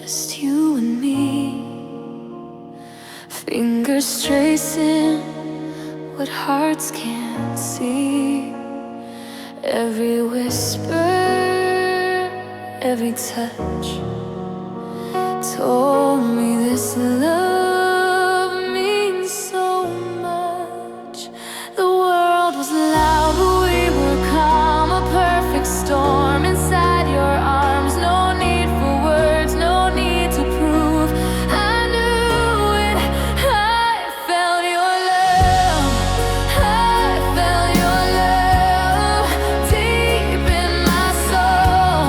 just you and me. Fingers tracing what hearts can't see. Every whisper, every touch told me this love means so much. The world was loud, but we were calm. A perfect storm inside your arms. No need for words, no need to prove. I knew it, I felt your love. I felt your love deep in my soul,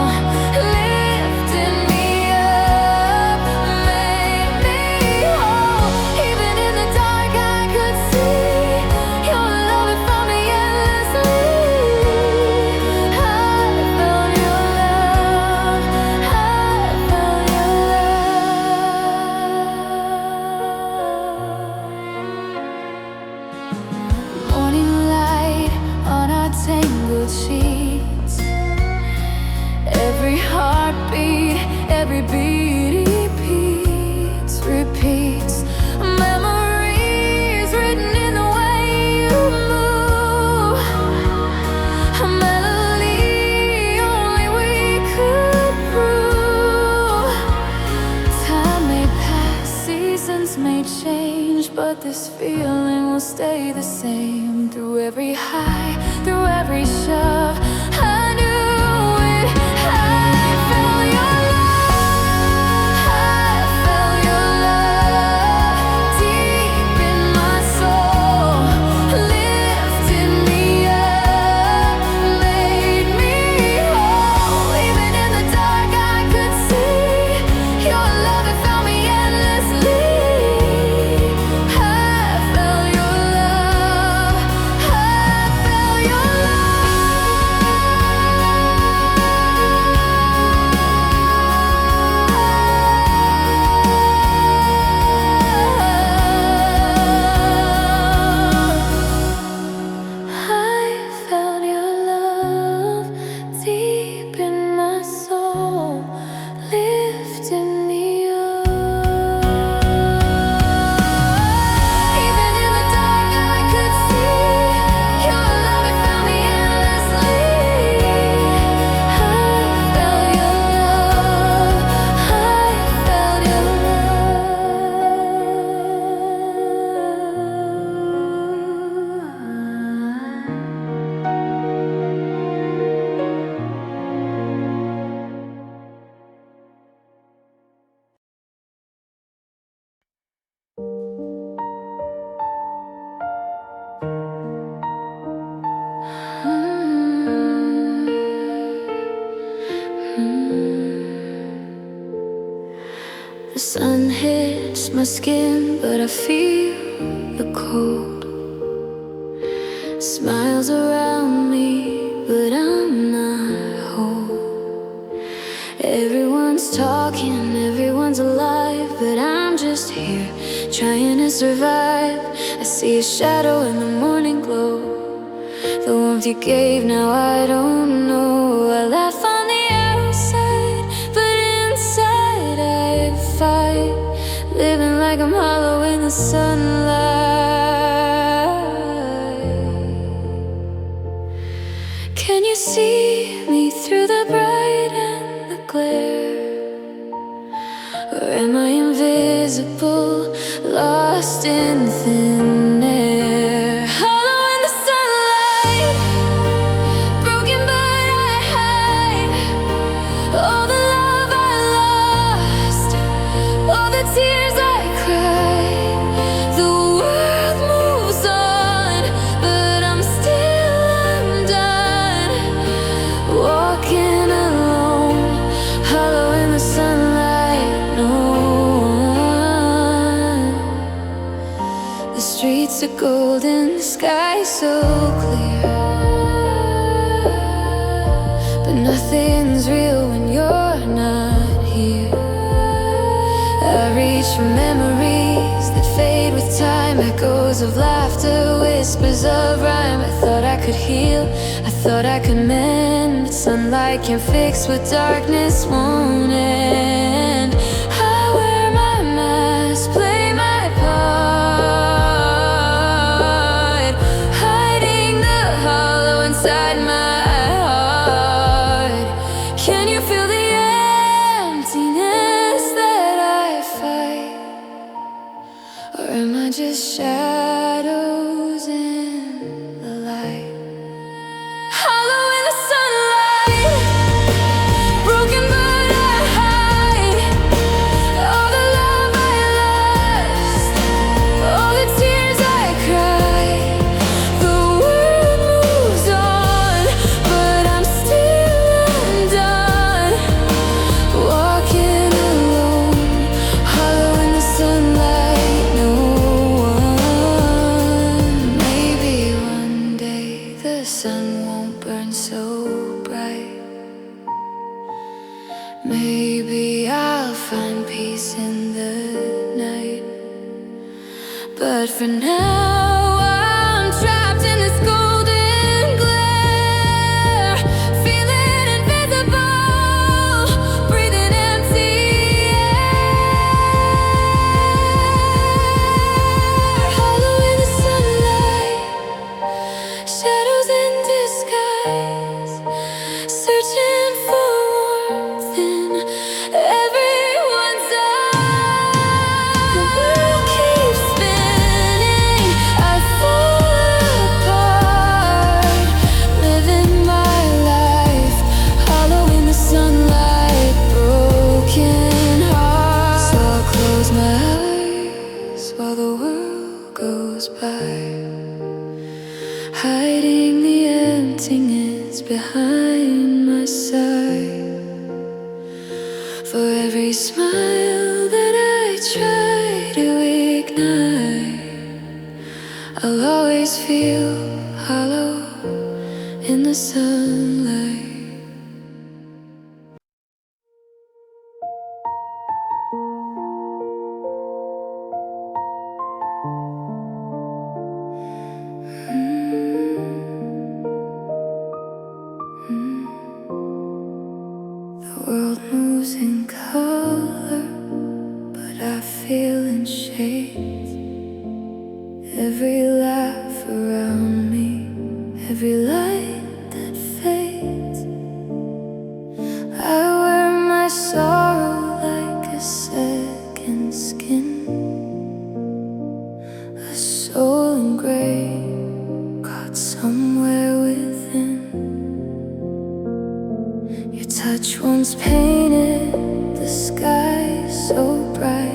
lifting me up, made me whole. Even in the dark I could see your love, it found me endlessly. I felt your love, I felt your love. Morning light on our tangled sheets. Every heartbeat, every beat repeats. Memories written in the way you move. A melody only we could prove. Time may pass, seasons may change, but this feeling will stay the same. Through every high, through every shove, I knew it. I felt your love. I felt your love deep in my soul, lifted me up, made me whole. Even in the dark I could see your love, it found me endlessly. I felt your love. I felt your love. I felt your love deep in my soul, lifting me up. Even in the dark I could see your love, it found me endlessly. I felt your love. I felt your The sun hits my skin, but I feel the cold. Smiles around me, but I'm not whole. Everyone's talking, everyone's alive, but I'm just here, trying to survive. I see a shadow in the morning glow. The warmth you gave, now I don't know. I laugh on the outside, but inside I fight, living like I'm hollow in the sunlight. Can you see me through the bright and the glare? Or am I invisible, lost in thin air? Hollow in the sunlight, broken but I hide. All the love I lost, all the tears I cried. The world moves on, but I'm still undone. Walking alone, hollow in the sunlight, no one. The streets are golden, the sky so clear, but nothing's real when you're not here. I reach for memories that fade with time, echoes of laughter, whispers of rhyme. I thought I could heal, I thought I could mend, but sunlight can't fix what darkness won't end. Maybe I'll find peace in the night, but for now I'm trapped in this golden glare, feeling invisible, breathing empty air. Hollow in the sunlight, shadows in disguise, searching for warmth in everyone's eyes. The world keeps spinning, I fall apart, living my life hollow in the sunlight, broken heart. So I'll close my eyes while the world goes by, hiding the emptiness behind my sigh. For every smile that I try to ignite, I'll always feel hollow in the sunlight. The world moves in color, but I feel in shades. Every laugh around me, every light that fades. I wear my sorrow like a second skin, a soul in gray, caught somewhere within. Your touch once painted the sky so bright.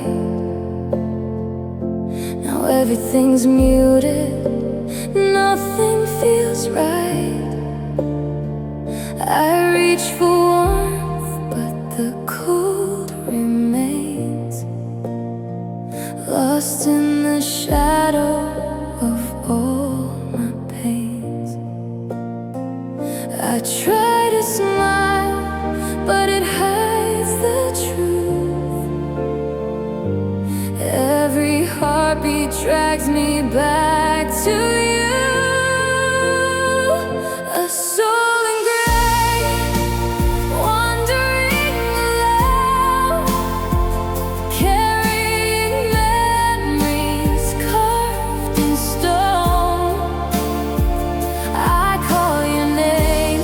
Now everything's muted, nothing feels right. I reach for warmth, but the cold remains, lost in the shadow of all my pains. I try to smile, but it hides the truth. Every heartbeat drags me back to you. A soul in gray, wandering alone, carrying memories carved in stone. I call your name,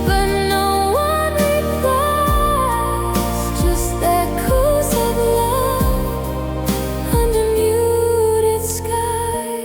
but no one replies, just echoes of love under muted skies.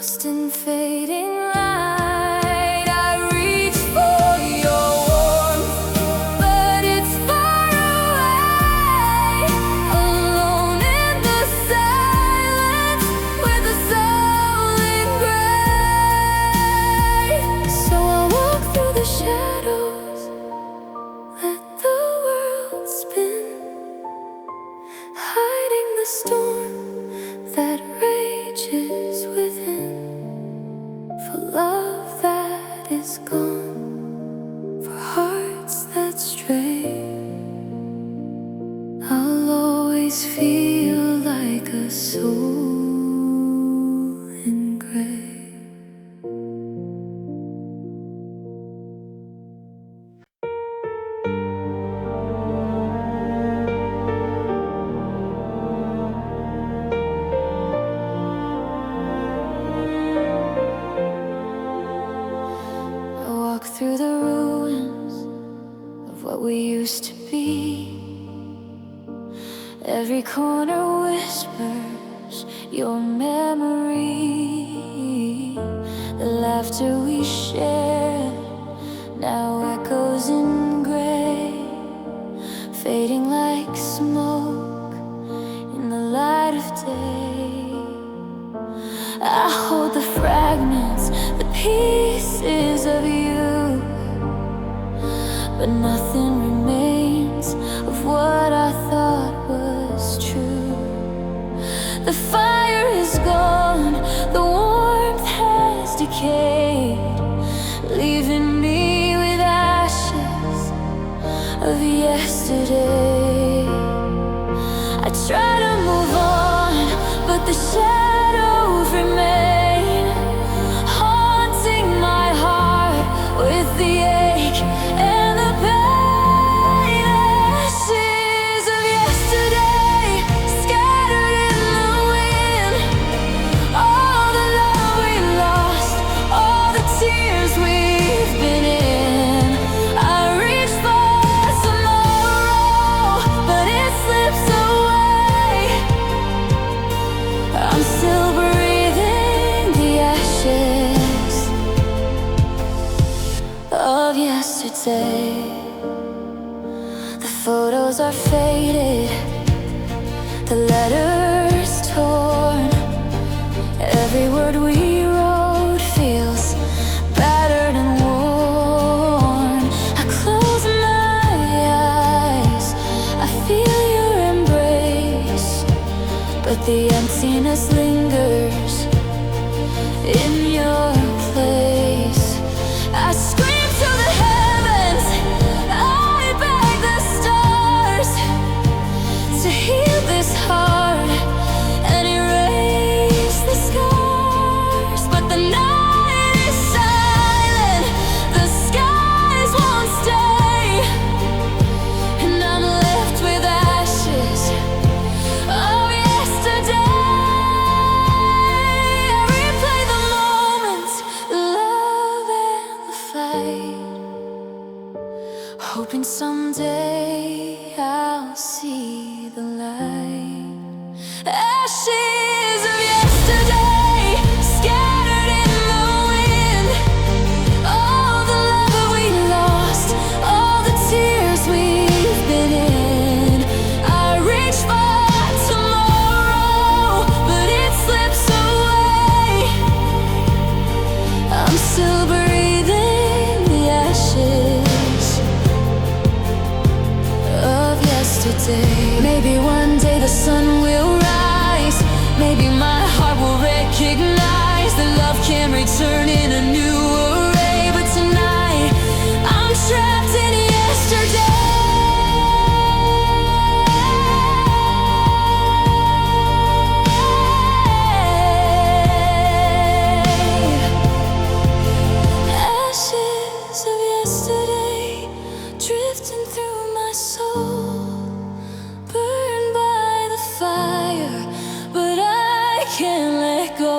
lost in fading light. I reach for your warmth, but it's far away. Alone in the silence, with the soul in gray. So I walk through the shadows, let the world spin, hiding the storm that rages within. For love that is gone, for hearts that stray, I'll always feel like a soul in gray. Through the ruins of what we used to be. Every corner whispers your memory. The laughter we shared now echoes in gray, fading like smoke in the light of day. I hold the fragments, the pieces of you, but nothing remains of what I thought was true. The fire is gone, the warmth has decayed, leaving me with ashes of yesterday. I try to move on, but the shadows remain, haunting my heart with the ache and the pain. Ashes of yesterday, scattered in the wind. All the love we lost, all the tears we've been in. I reach for tomorrow, but it slips away. I'm still breathing the ashes of yesterday. The photos are faded, the letters torn. Every word we wrote feels battered and worn. I close my eyes, I feel your embrace, but the emptiness lingers in your place. I scream to the heavens, I beg the stars to heal this heart and erase the scars. But the night is silent, the skies won't stay, and I'm left with ashes of yesterday. I replay the moments, the love and the fight, hoping someday I'll see the light. Ashes of yesterday, scattered in the wind. All the love we lost, all the tears we've been in. I reach for tomorrow, but it slips away. I'm still breathing the ashes of yesterday. Maybe one day the sun will rise, maybe my heart will recognize that love can return in a new array. But tonight I'm trapped in yesterday. Ashes of yesterday, drifting through my soul, burned by the fire, but I can't let go.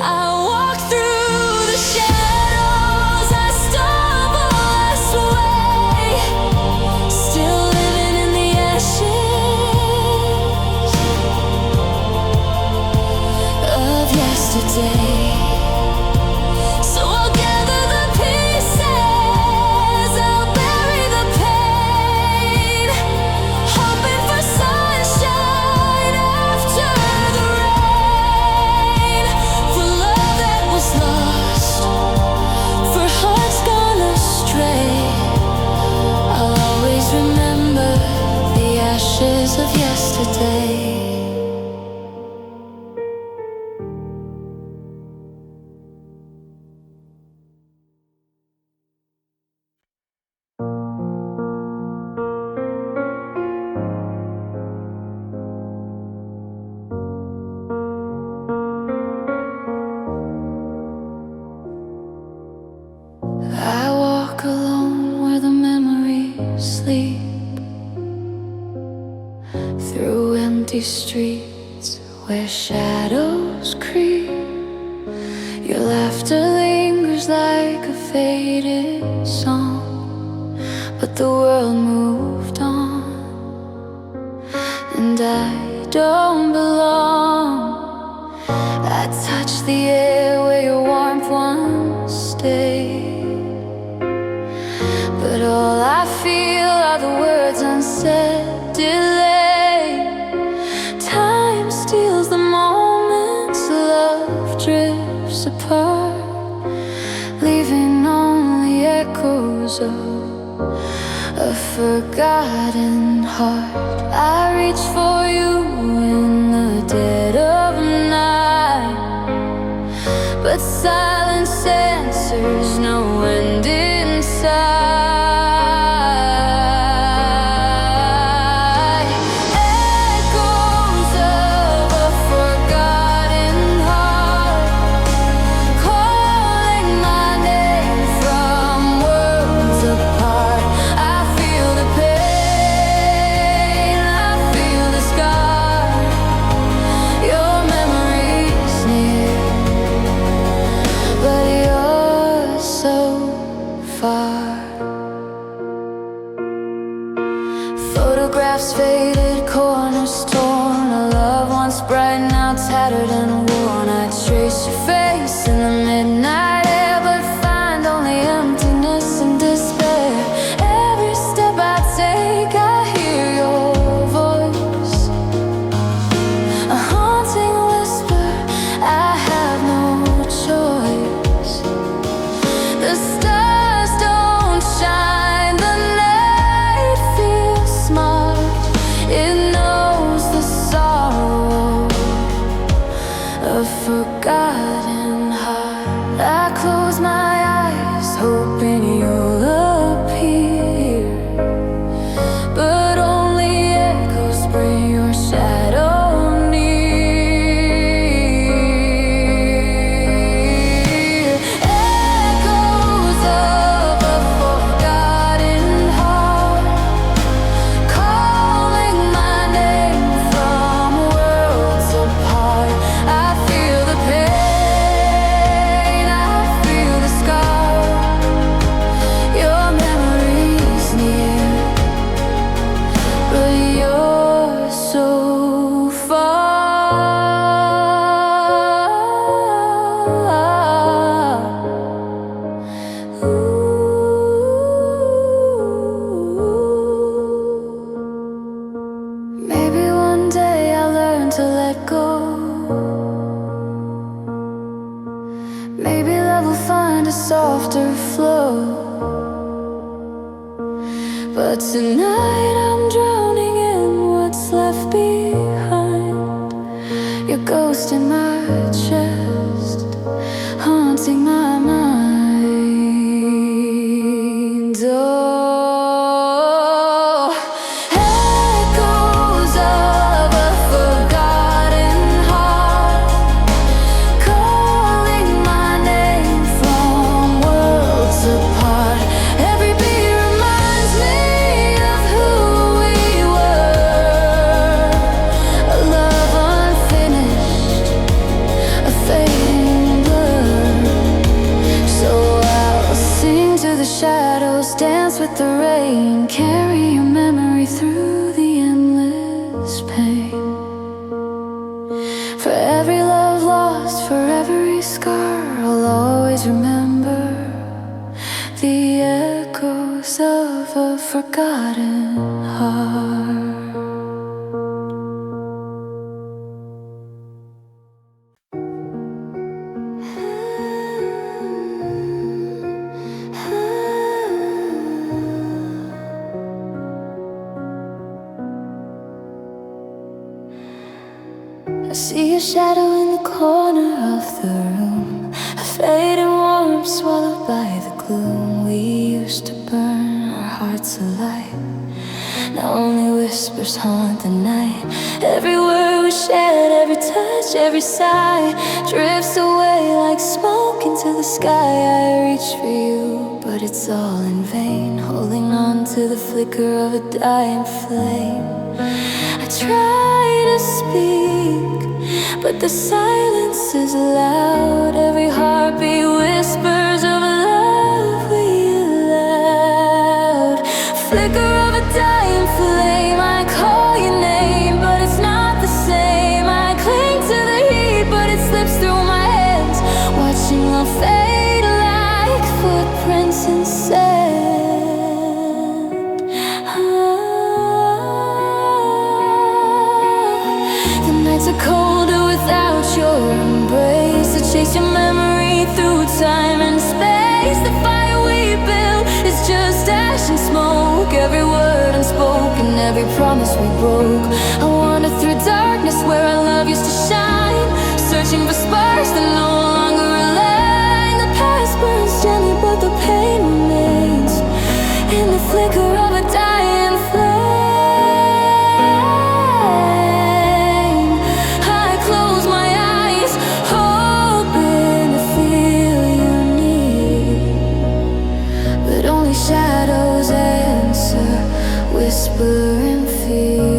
I walk through the shadows, I stumble, I sway, still living in the ashes of yesterday. these streets where shadows creep. Your laughter lingers like a faded song, but the world moved on, and I don't belong. I touch the air where your warmth once stayed, but all I feel are the words unsaid, delayed. Time steals the moments, love drifts apart, leaving only echoes of a forgotten heart. I reach for you in the dead of night, but silence answers no end in sight. Echoes of a forgotten heart, calling my name from worlds apart. I feel the pain, I feel the scar. Your memory's near, but you're so far. Photographs faded, corners torn, a love once bright, now tattered and worn. I trace your face in the midnight air, but find only emptiness and despair. Every step I take, I hear your voice, a haunting whisper, I have no choice. The stars don't shine, the night feels smart. It knows the sorrow of forgotten heart. I close my eyes, hoping you'll appear, but only echoes bring your shadow near. Echoes of a forgotten heart, calling my name from worlds apart. I feel the pain, I feel the scar. Your memory's near, but you're so far. Maybe one day I'll learn to let go. Maybe love will find a softer flow. But tonight I'm drowning in what's left behind. Your ghost in my chest, haunting my mind. Oh, echoes of a forgotten heart, calling my name from worlds apart. Every beat reminds me of who we were, a love unfinished, a fading blur. So I'll sing to the shadows, dance with the rain, carry your memory through the endless pain. For every love lost, for every scar, I'll always remember the echoes of a forgotten heart. I see a shadow in the corner of the room, a fading warmth swallowed by the gloom. We used to burn our hearts alight, now only whispers haunt the night. Every word we shared, every touch, every sigh drifts away like smoke into the sky. I reach for you, but it's all in vain, holding on to the flicker of a dying flame. I try to to speak, but the silence is loud. Every heartbeat whispers of love we allowed. Flicker of a dying flame, I call your name, but it's not the same. I cling to the heat, but it slips through my hands, watching love fade like footprints in sand. The nights are colder without your embrace, to chase your memory through time and space. The fire we built is just ash and smoke, every word unspoken, every promise we broke. I wander through darkness where our love used to shine, searching for sparks that no longer align. The past burns gently, but the pain remains in the flicker of a dying flame. I close my eyes, hoping to feel you near, but only shadows answer, whispering fear.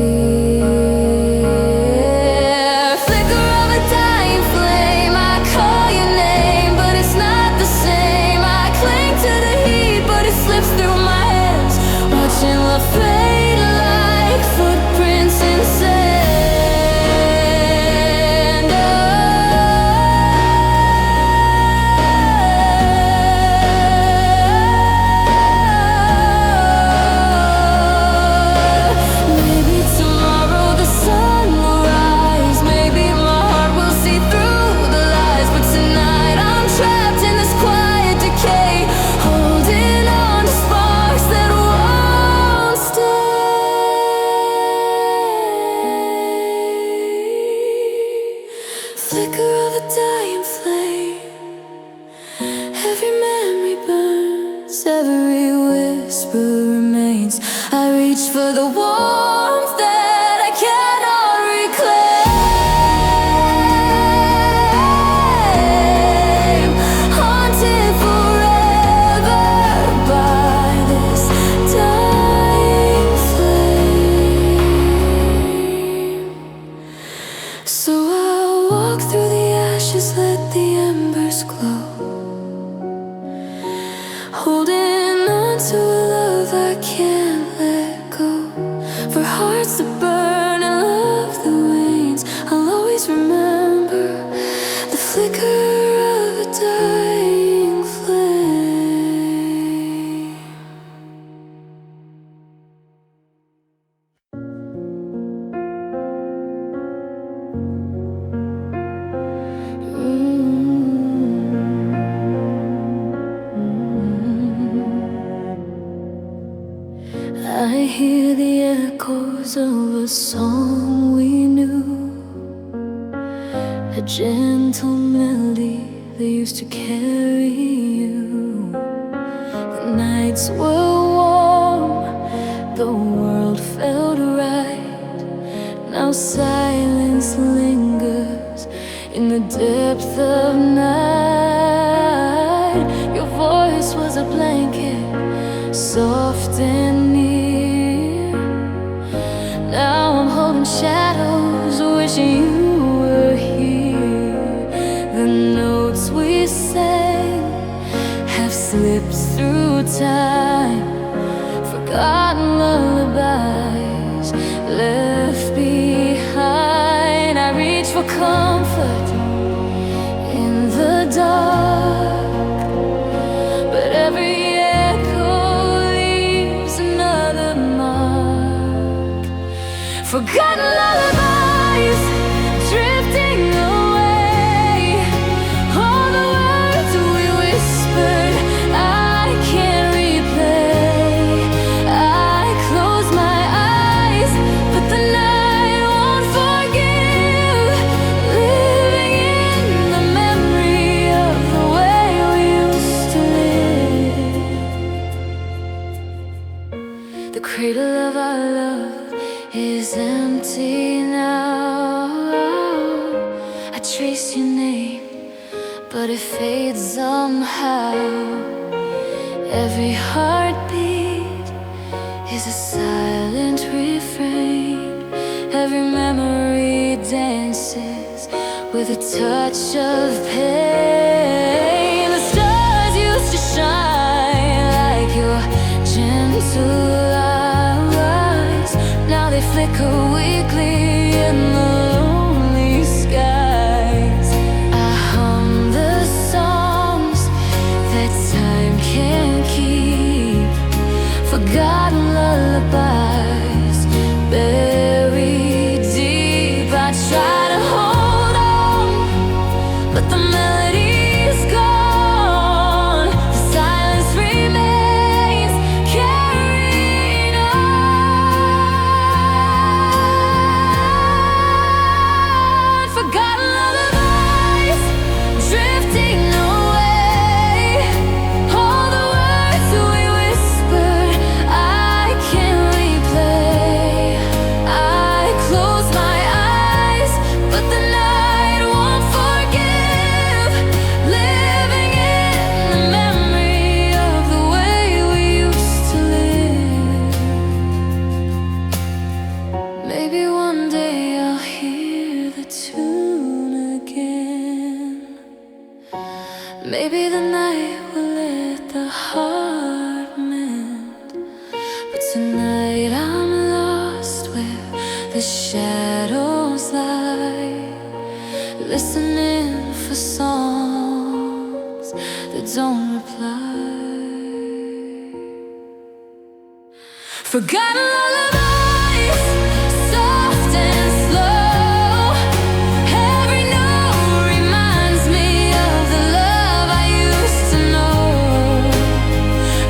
Flicker of a dying flame, I call your name, but it's not the same. I cling to the heat, but it slips through my hands, watching love fade like footprints in sand. Maybe tomorrow the sun will rise, maybe my heart will see through the lies, but tonight I'm trapped in this quiet decay, holding on to sparks that won't stay. Flicker of a dying flame, every memory burns, every whisper remains. I reach for the warmth that I cannot reclaim, haunted forever by this dying flame. So I'll walk through the ashes, let the embers glow, holding on to a love I can't let go. For hearts that burn and love that wanes, I'll always remember the flicker of a dying flame. I hear the echoes of a song we knew, a gentle melody that used to carry you. The nights were warm, the world felt right. Now silence lingers in the depth of night. Your voice was a blanket, soft and near. Now I'm holding shadows, wishing you were here. The notes we sang have slipped through time, forgotten lullabies left behind. I reach for comfort in the dark, but every echo leaves another mark. Forgotten lullabies drifting away, all the words we whispered I can't replay. I close my eyes, but the night won't forgive, living in the memory of the way we used to live. The cradle of our love is empty now. I trace your name, but it fades somehow. Every heartbeat is a silent refrain, every memory dances with a touch of pain. The stars used to shine like your gentle eyes. Now they flicker weakly in the lonely skies. I hum the songs that time can't keep, forgotten lullabies buried deep. I try to hold on, but the melody's gone. The silence remains, carrying on. Forgotten lullabies drifting away. All the words we whispered I can't replay. I close my eyes, but the night won't forgive. Living in the memory of the way we used to live. Maybe one day I'll hear the tune again. Maybe the night will let the heart mend. But tonight I'm lost where the shadows lie, listening for songs that don't reply. Forgotten lullabies, soft and slow. Every note reminds me of the love I used to know.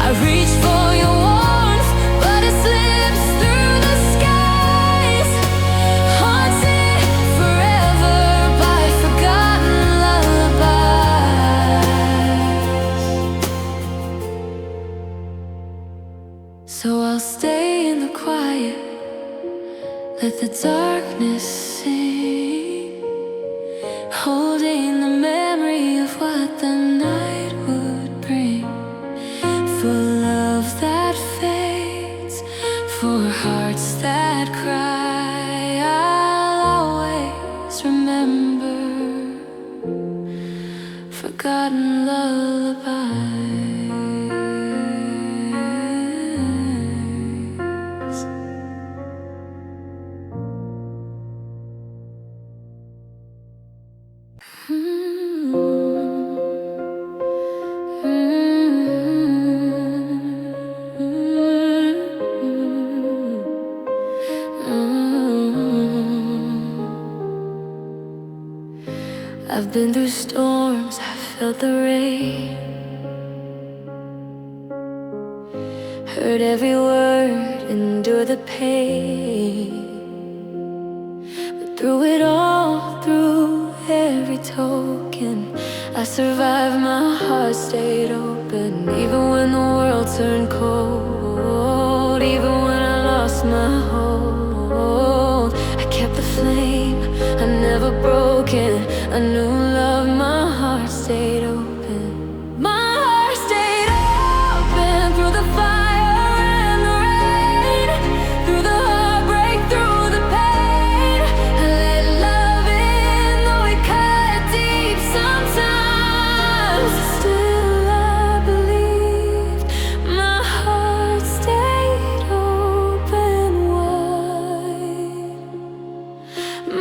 I reach for your warmth, but it slips through the skies, haunted forever by forgotten lullabies. So I'll stay in the quiet, let the darkness sing, holding the memory of what the night would bring. For love that fades, for hearts that cry, I'll always remember forgotten lullabies. I've been through storms, I've felt the rain, heard every word, endured the pain. But through it all, through every token, I survived, my heart stayed open. Even when the world turned cold, even when I lost my hold, I kept the flame, I never broke it. A new love, my heart stayed open. My heart stayed open through the fire and the rain, through the heartbreak, through the pain. I let love in, though it cut deep sometimes. Still I believed. My heart stayed open wide.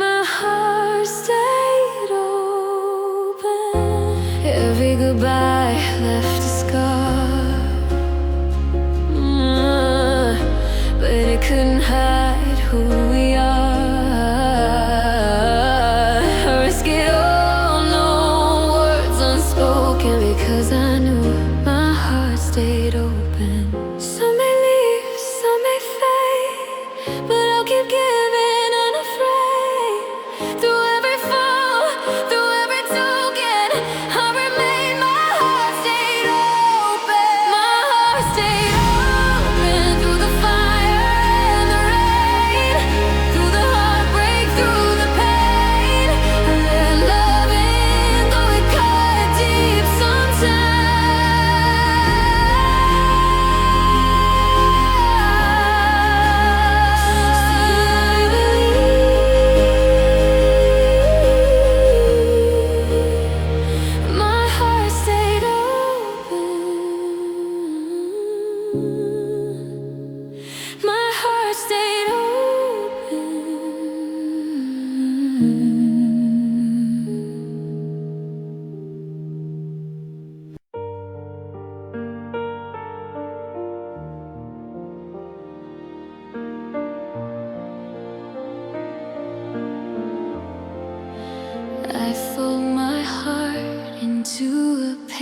My heart stayed open. Every goodbye left a scar, but it couldn't hide who we are. I risk it all, no words unspoken, because I knew my heart stayed open. Some may leave, some may fade, but I'll keep giving unafraid. Through every fall, through every token, I remain. My heart stayed open. My heart stayed open through the fire and the rain, through the heartbreak, through the pain. I let love in, though it cut deep sometimes.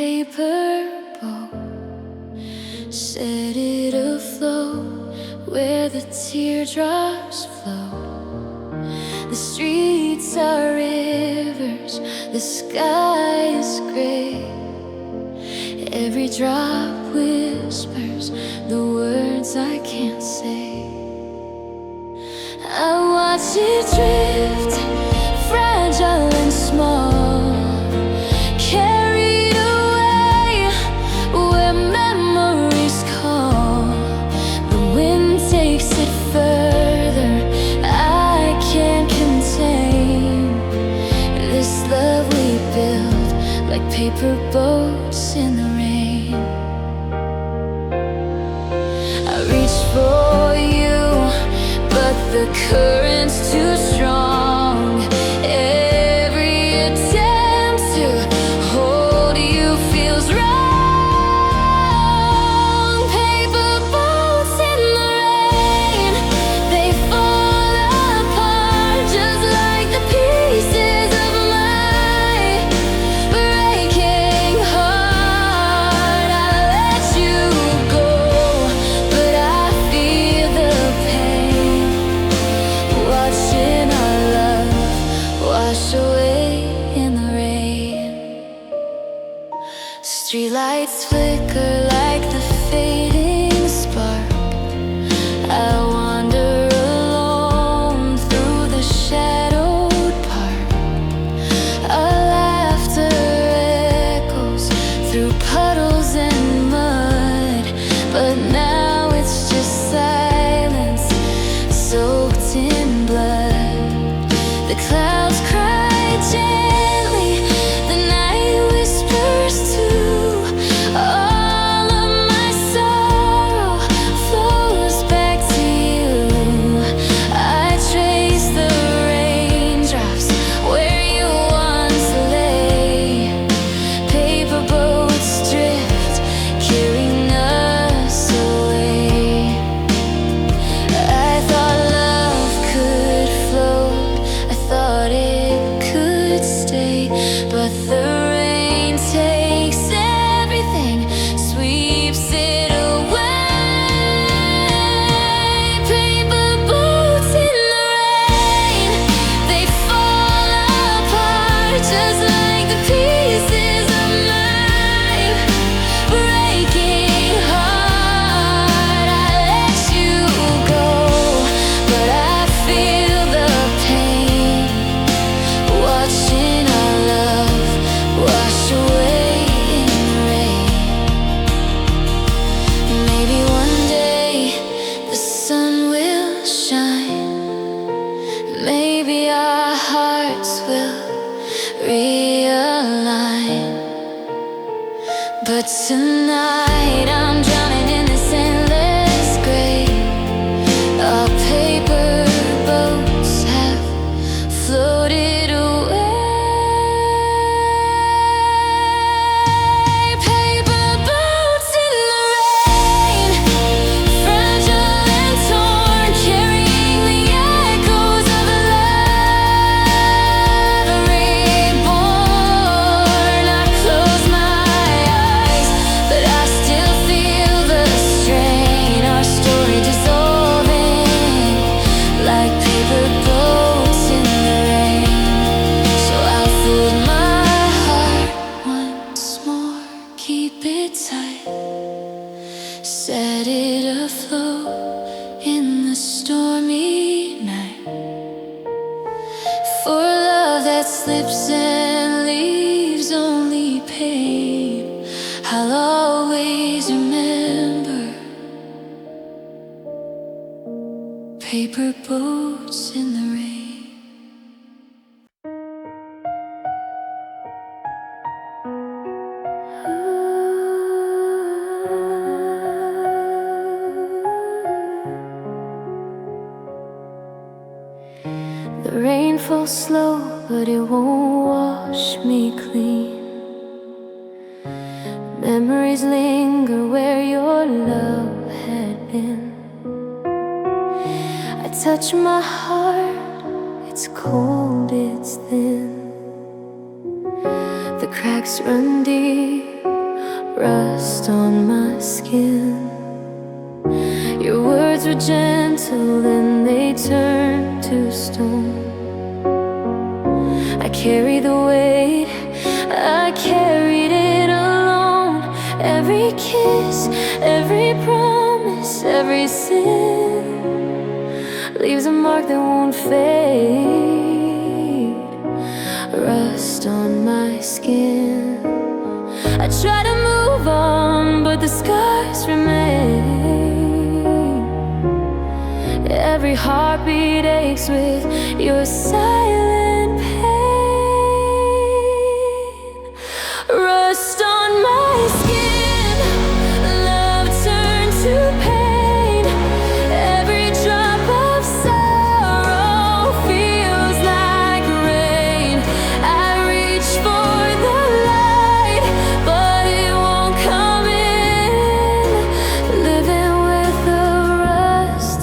paper boat, set it afloat where the teardrops flow. The streets are rivers, the sky is gray. Every drop whispers the words I can't say. I watch it drift, fragile and small, carried away where memories call. The wind takes it further, I can't contain this love we build like paper boats in the rain. I reach for you, but the current's too strong. Every attempt to hold you feels wrong. Paper boats in the rain, they fall apart just like the pieces of my breaking heart. I let you go, but I feel the pain, watching our love wash away in the rain. Streetlights flicker like the fading spark. I wander alone through the shadowed park. Our laughter echoes through puddles and mud, but now it's just silence soaked in blood. The clouds cry gently, the night whispers too. All of my sorrow flows back to you. I trace the raindrops where you once lay. Paper boats drift, carrying us away. I thought love could float, I thought it could stay, but the rain takes everything, sweeps it away. Paper boats in the rain, they fall apart just like the pieces of my breaking heart. I let you go, but I feel the pain, watching our love wash away in the rain. Maybe one day the sun will shine, maybe our hearts will realign. But tonight I'm drowning in this endless gray. Our paper boats have floated away. Paper boats in the rain, fragile and torn, carrying the echoes of a love reborn. I close my eyes, but I still feel the strain. Our story dissolving like paper boats in the rain. So I'll fold my heart once more, keep it tight, set it afloat in the stormy night. For love that slips and leaves only pain, I'll always remember paper boats in the rain. The rain falls slow, but it won't wash me clean. Memories linger where your love had been. I touch my heart, it's cold, it's thin. The Cracks run deep, rust on my skin. Your words were gentle, then they turned to stone. I carry the weight, I carried it alone. Every kiss, every promise, every sin leaves a mark that won't fade. Rust on my skin. I try to move on, but the scars remain. Every heartbeat aches with your silent pain. Rust on my skin, love turned to pain. Every drop of sorrow feels like rain. I reach for the light, but it won't come in. Living with the rust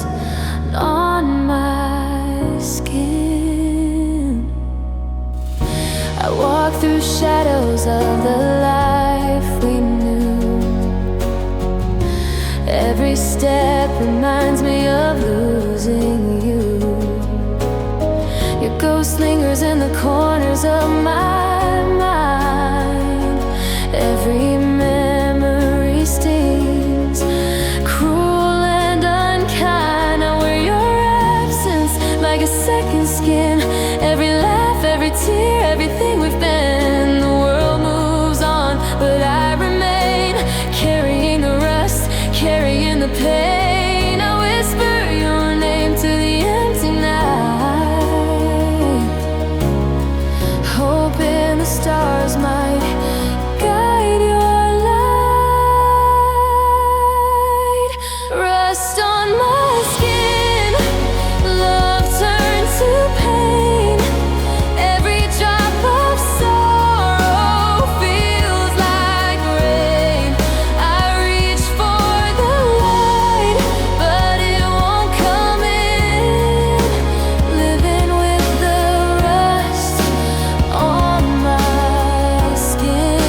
on my skin. I walk through shadows of the life we knew. Every step reminds me of losing you. Your ghost lingers in the corners of my mind. Every memory stings, cruel and unkind. I wear your absence like a second skin. Every laugh, every tear, everything we've been. The world moves on, but I remain, carrying the rust, carrying the pain. I whisper your name to the empty night, hoping the stars might guide your light. Rust on my skin, love turned to pain. Every drop of sorrow feels like rain. I reach for the light, but it won't come in. Living with the rust on my skin.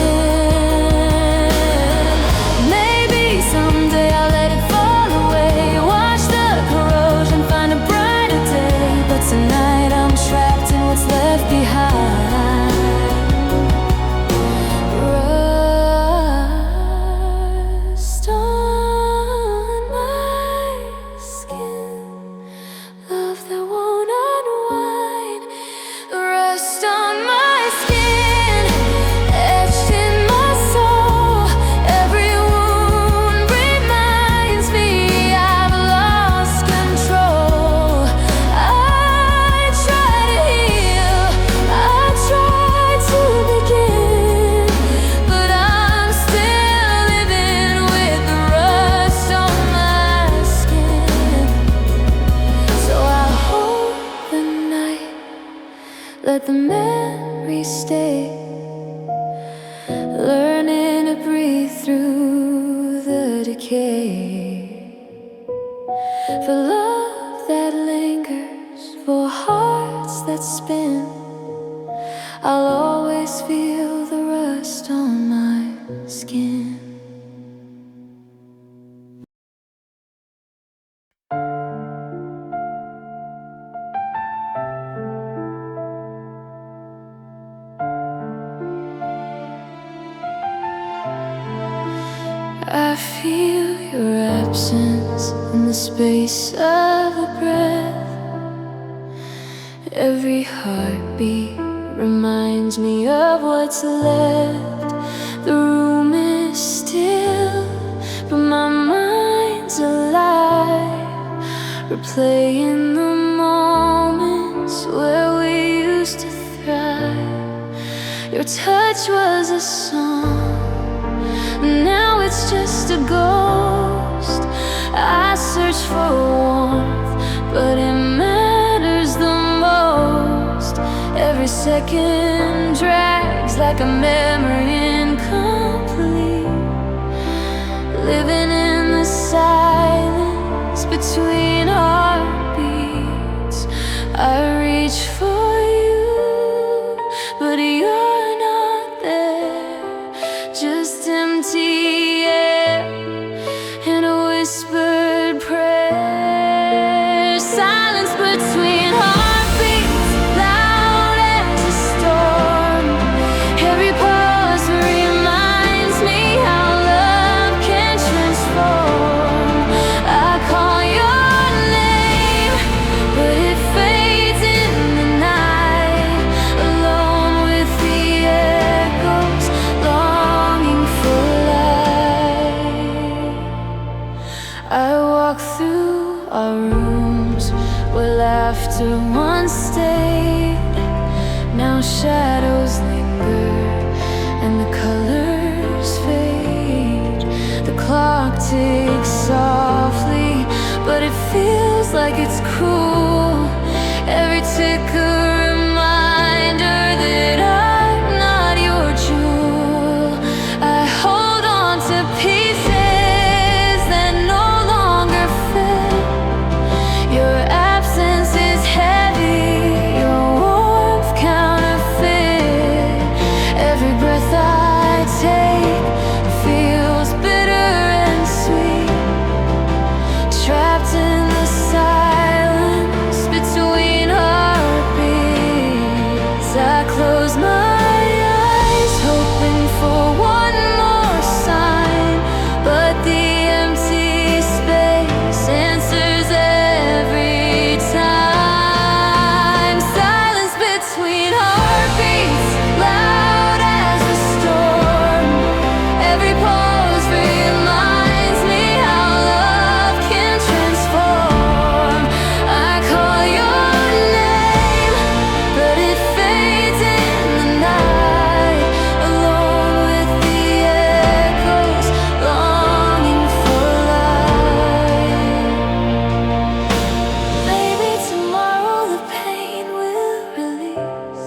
Maybe someday I'll let it fall away, watch the corrosion, find a brighter day. But tonight I'm trapped in what's left behind. Rust on my skin, love that won't unwind. Rust on my skin, etched in my soul. Every wound reminds me I've lost control. I try to heal, I try to begin, but I'm still living with the rust on my skin. So I hold the night, let the memory stay, learning to breathe through the decay. For love that lingers, for hearts that spin, I'll always feel the rust on my skin. I feel your absence in the space of a breath. Every heartbeat reminds me of what's left. The room is still, but my mind's alive, replaying the moments where we used to thrive. Your touch was a song, now it's just a ghost. I search for warmth, but it matters the most. Every second drags like a memory incomplete, living in the silence between heartbeats. I reach for you, but you're not there. empty air and a whispered prayer. Silence between heartbeats, loud as a storm. Every pause reminds me how love can transform. I call your name, but it fades in the night, alone with the echoes, longing for light. I walk through our rooms where laughter once stayed. Now shadows linger and the colors fade. The clock ticks softly, but it feels like it's cruel. Every tick a reminder that I'm not your jewel. I hold on to pieces that no longer fit. Your absence is heavy, your warmth counterfeit. Every breath I take feels bitter and sweet. Trapped in the silence between heartbeats, I close my eyes, hoping for one more sign, but the empty space answers every time. Silence between heartbeats, loud as a storm. Every pause reminds me how love can transform. I call your name, but it fades in the night, alone with the echoes, longing for light. Maybe tomorrow the pain will release.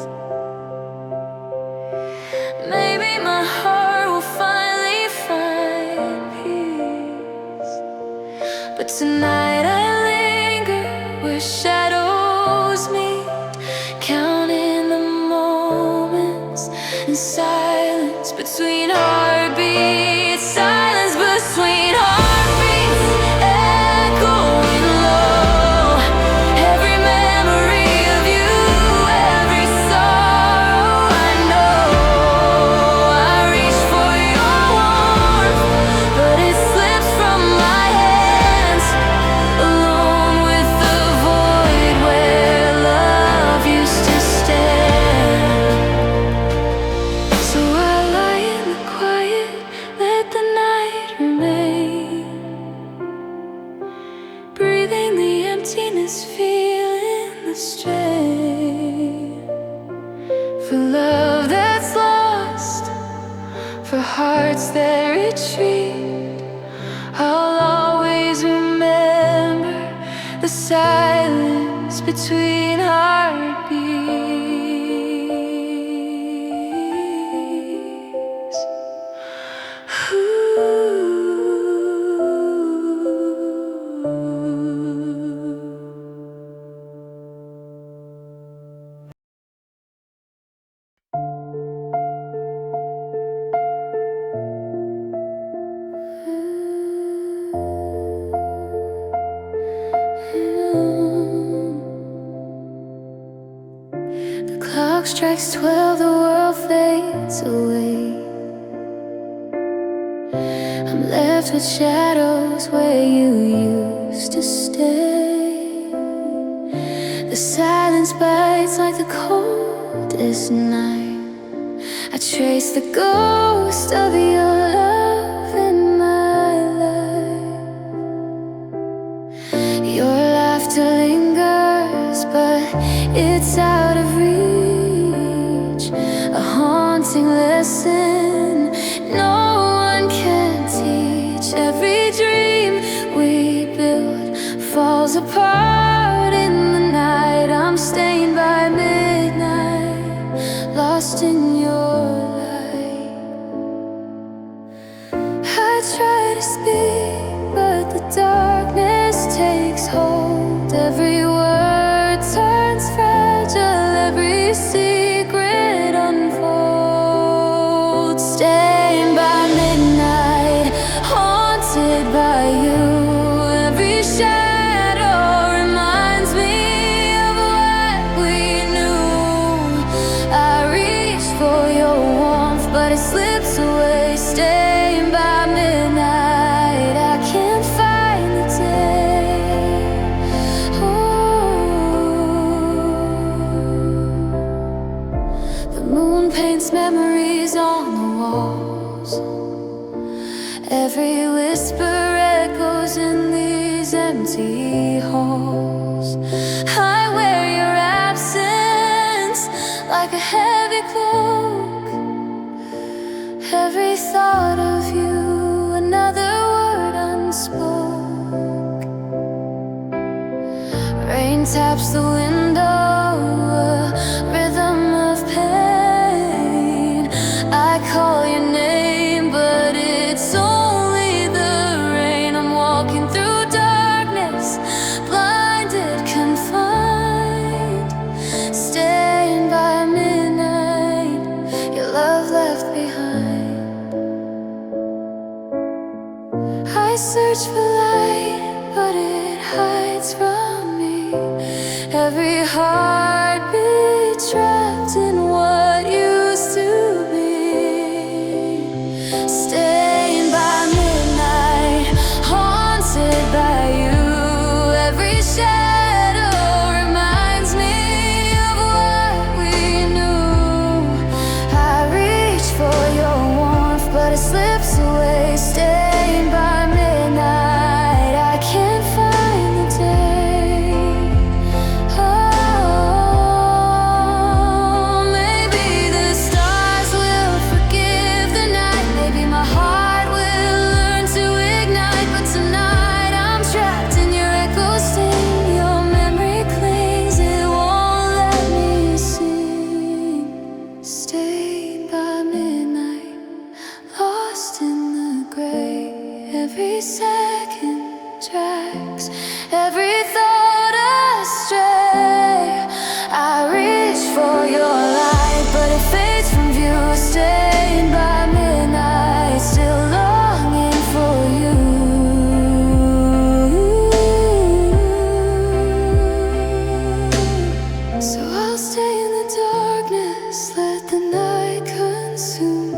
Maybe my heart will finally find peace. But tonight I linger where shadows meet, counting the moments in silence between heartbeats. Silence between heartbeats, echoing low. Every memory of you, every sorrow I know. I reach for your warmth, but it slips from my hands, alone with the void where love used to stand. So I lie in the quiet, let the night remain, breathing the emptiness, feeling the strain. For love that's lost, for hearts that retreat, I'll always remember the silence between heartbeats. The clock strikes 12, the world fades away. I'm left with shadows where you used to stay. The silence bites like the coldest night. I trace the ghost of your love in my life. Your laughter lingers, but it's out of reach. A haunting lesson no one can teach. Every dream we built falls apart in the night. I'm stained by midnight, lost in your light. I try to speak, but the darkness takes hold. Every word turns fragile, every secret unfolds. Stained by midnight. Every whisper echoes in these empty halls. I wear your absence like a heavy cloak. Every thought of you, another word unspoke. Rain taps the window, a rhythm of pain. I call your name, but it's only the rain. I'm walking through darkness, blinded, confined, staying by midnight, your love left behind. I search for light, but it hides from me. Every heartbeat trapped in what used to be. Staying by midnight, haunted by you. Every shadow reminds me of what we knew. I reach for your warmth, but it slips away. Staying by midnight, I can't find the day. Oh, maybe the stars will forgive the night. Maybe my heart will learn to ignite. But tonight I'm trapped in your echo sting. Your memory clings, it won't let me sing. Staying by midnight, lost in the gray. Every second drags, every thought astray. I reach for your light, but it fades from view. Staying by midnight, still longing for you. So I'll stay in the darkness, let the night consume,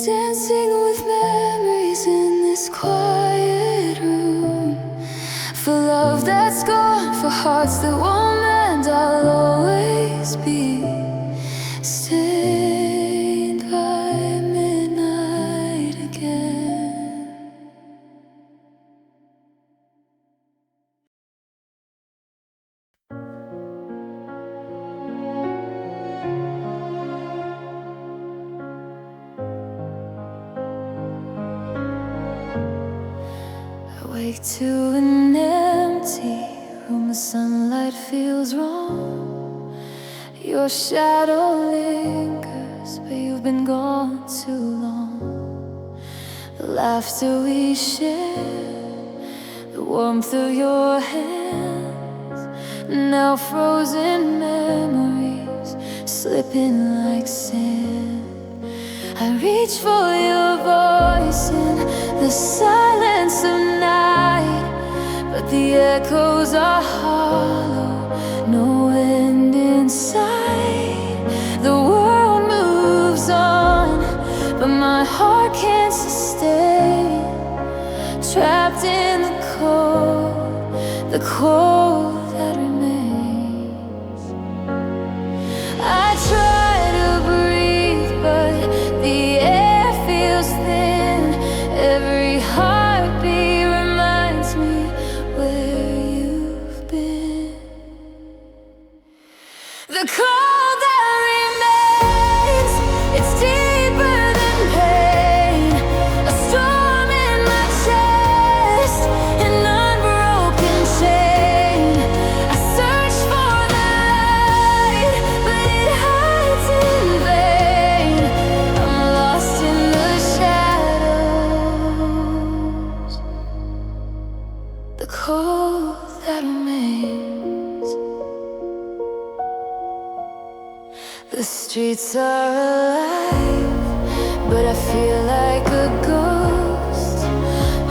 dancing with memories in this quiet room. For love that's gone, for hearts that won't mend, I'll always be stained by midnight again. I wake to an empty room, the sunlight feels wrong. Your shadow lingers, but you've been gone too long. The laughter we share, the warmth of your hands, now frozen memories slipping like sand. I reach for your voice in the silence of night, but the echoes are hollow, no end in sight. The world moves on, but my heart can't sustain. Trapped in the cold that remains. I try to breathe, but the air feels thin. Every heartbeat reminds me where you've been. The cold that remains, it's deeper than pain. A storm in my chest, an unbroken chain. I search for the light, but it hides in vain. I'm lost in the shadows. The cold that remains. The streets are alive, but I feel like a ghost,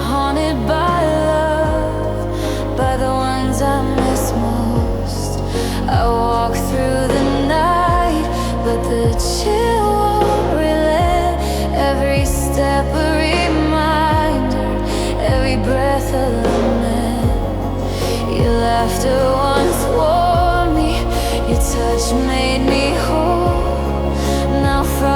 haunted by love, by the ones I miss most. I walk through the night, but the chill won't relent. Every step a reminder, every breath a lament. Your laughter once warmed me, your touch made me whole. Now from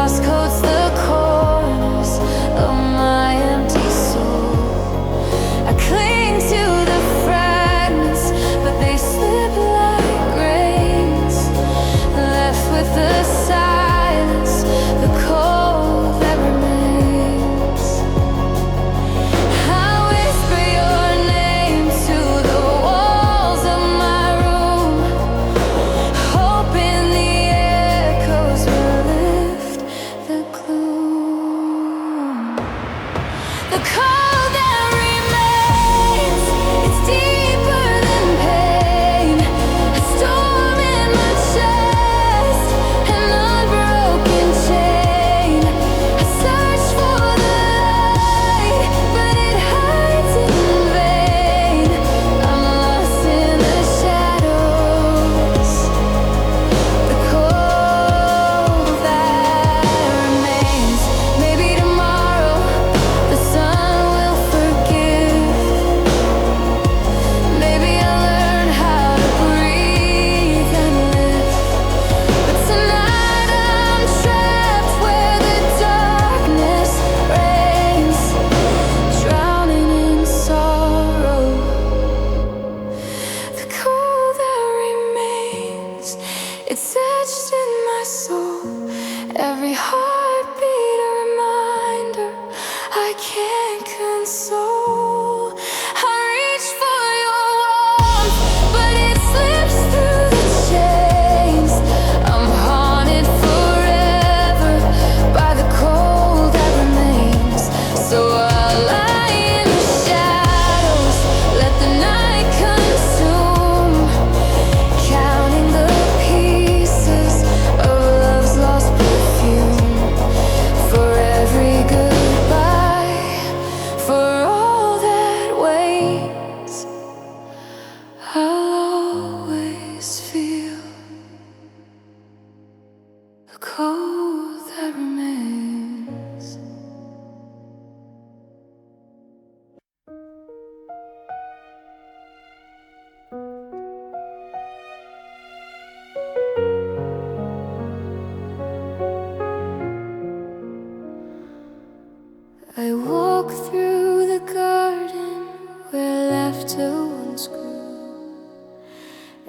I walk through the garden where laughter once grew.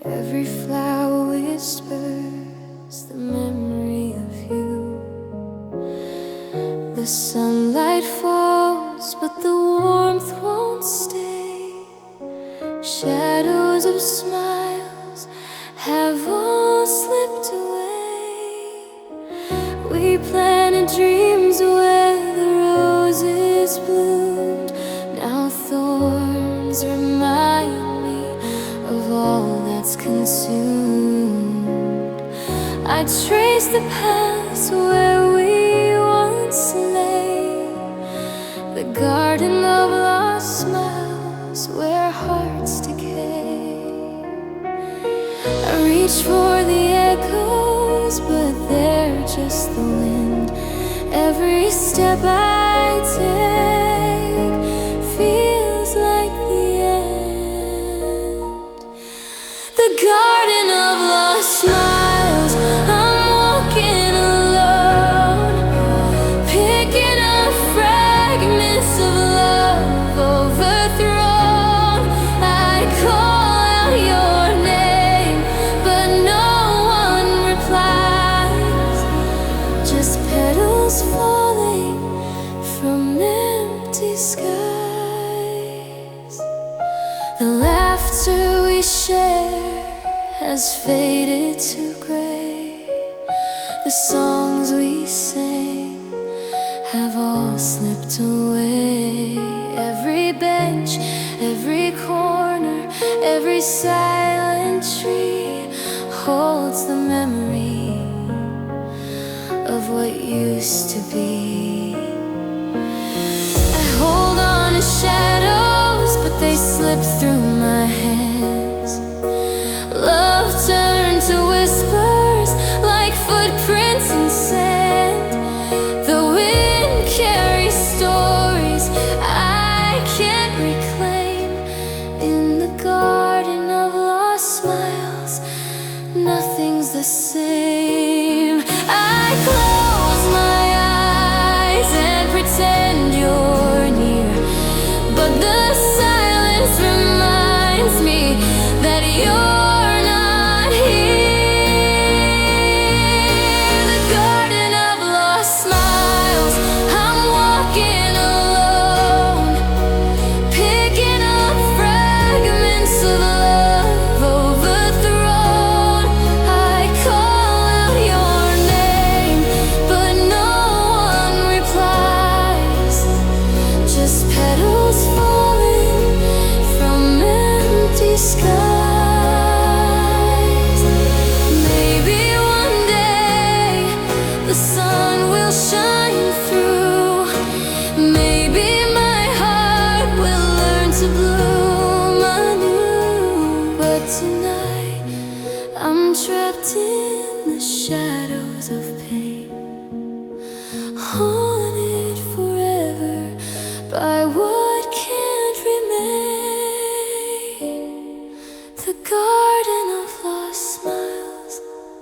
Every flower whispers the memory of you. The sunlight falls, but the warmth won't stay. Shadows of smiles have all slipped away. We planted dreams where the roses bloomed. Now thorns remind me of all that's consumed. I trace the paths where we once lay, the garden of lost smiles where hearts decay. I reach for the echoes, but they're just the wind. Every step I take feels like the end. The garden of lost smiles, I'm walking alone, picking up fragments of love overthrown. I call out your name, but no one replies. Just petals falling from empty skies. The laughter we share has faded to gray. The songs we sang have all slipped away. Every bench, every corner, every silent tree holds the memory of what used to be. I hold on to shadows, but they slip through my hands. Love turned to whispers like footprints in sand. The wind carries stories I can't reclaim. In the garden of lost smiles, nothing's the same. I close my eyes and pretend you're near, but the silence reminds me that you're not here. The garden of lost smiles, I'm walking alone, picking up fragments of love overthrown. I call out your name, but no one replies. Just petals falling from empty skies. Maybe one day the sun will shine through. Maybe my heart will learn to bloom anew. But tonight I'm trapped in the shadows of pain, haunted forever by what can't remain. The garden of lost smiles,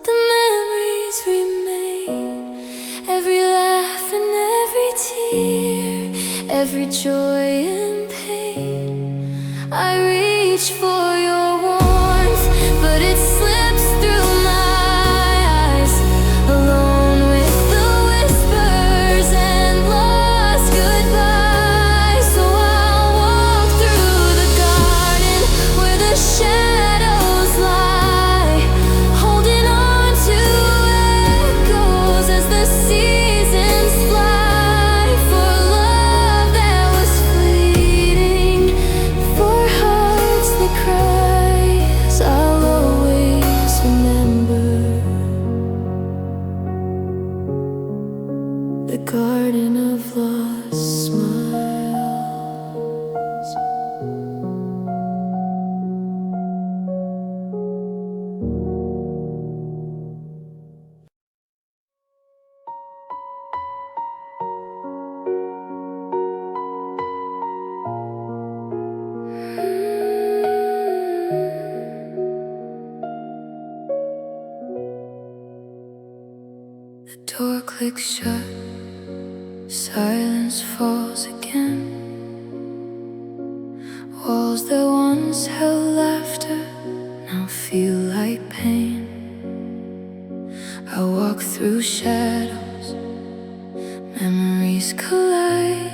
the memories remain. Every laugh and every tear, every joy and pain. I reach for your warmth, but it slips through my eyes. Alone with the whispers and lost goodbyes. So I'll walk through the garden where the shadows lie, holding on to echoes as the seasons fly. For love that was fleeting, for hearts that cry, I'll always remember the garden of lost smiles. The door clicks shut, Silence falls again. Walls that once held laughter now feel like pain. I walk through shadows, memories collide.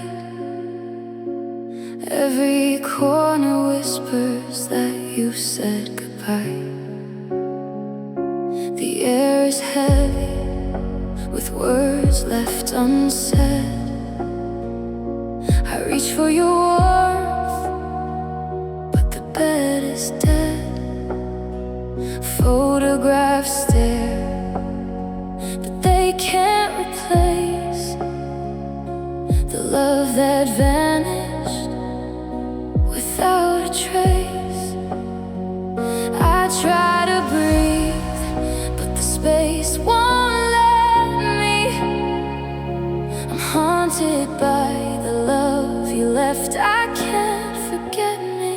Every corner whispers that you've said goodbye. The air is heavy with words left unsaid. I reach for your warmth, but the bed is dead. Photographs stare, but they can't replace the love that vanished without a trace. I try to breathe, but the space won't let me. I'm haunted by the love you left. I can't forget me.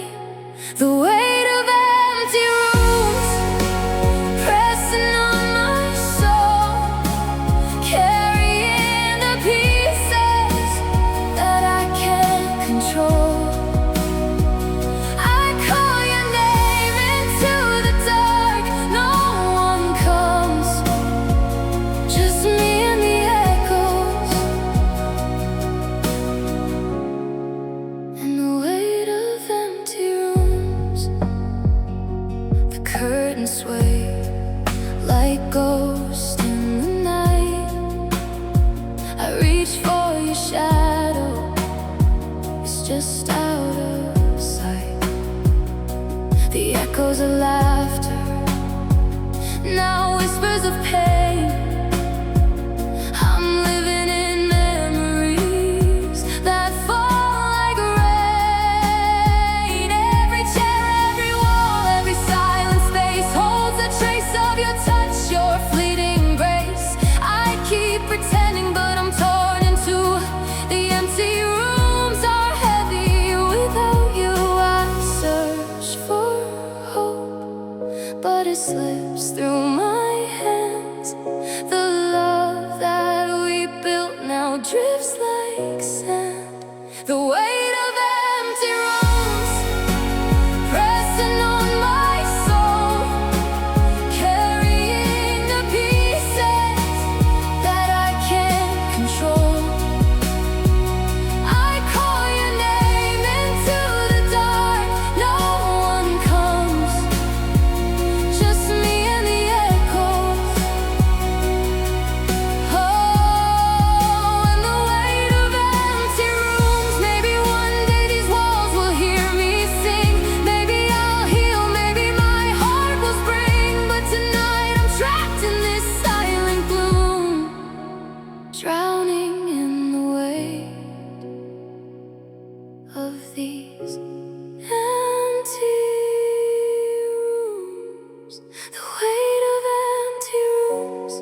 The weight of empty rooms pressing on my soul, carrying the pieces that I can't control. I call your name into the dark. No one comes, just me and the echoes. And the weight of empty rooms, the curtains sway like ghosts in the night. I reach for your shadow, it's just out of sight. The echoes of laughter, now whispers of pain. I'm living in memories that fall like rain. Every chair, every wall, every silent space holds a trace of your touch, your fleeting grace. I keep pretending, but I'm torn in two. The empty rooms are heavy without you. I search for hope, but it slips through my hands. The love that we built now drifts like sand. The weight of empty rooms pressing on my soul, carrying the pieces that I can't control. I call your name into the dark. No one comes, just me and the echoes. Oh, and the weight of empty rooms. Maybe one day these walls will hear me sing. Maybe I'll heal, maybe my heart will spring. But tonight I'm trapped in this silent gloom, drowning in the weight of these empty rooms. The weight of empty rooms,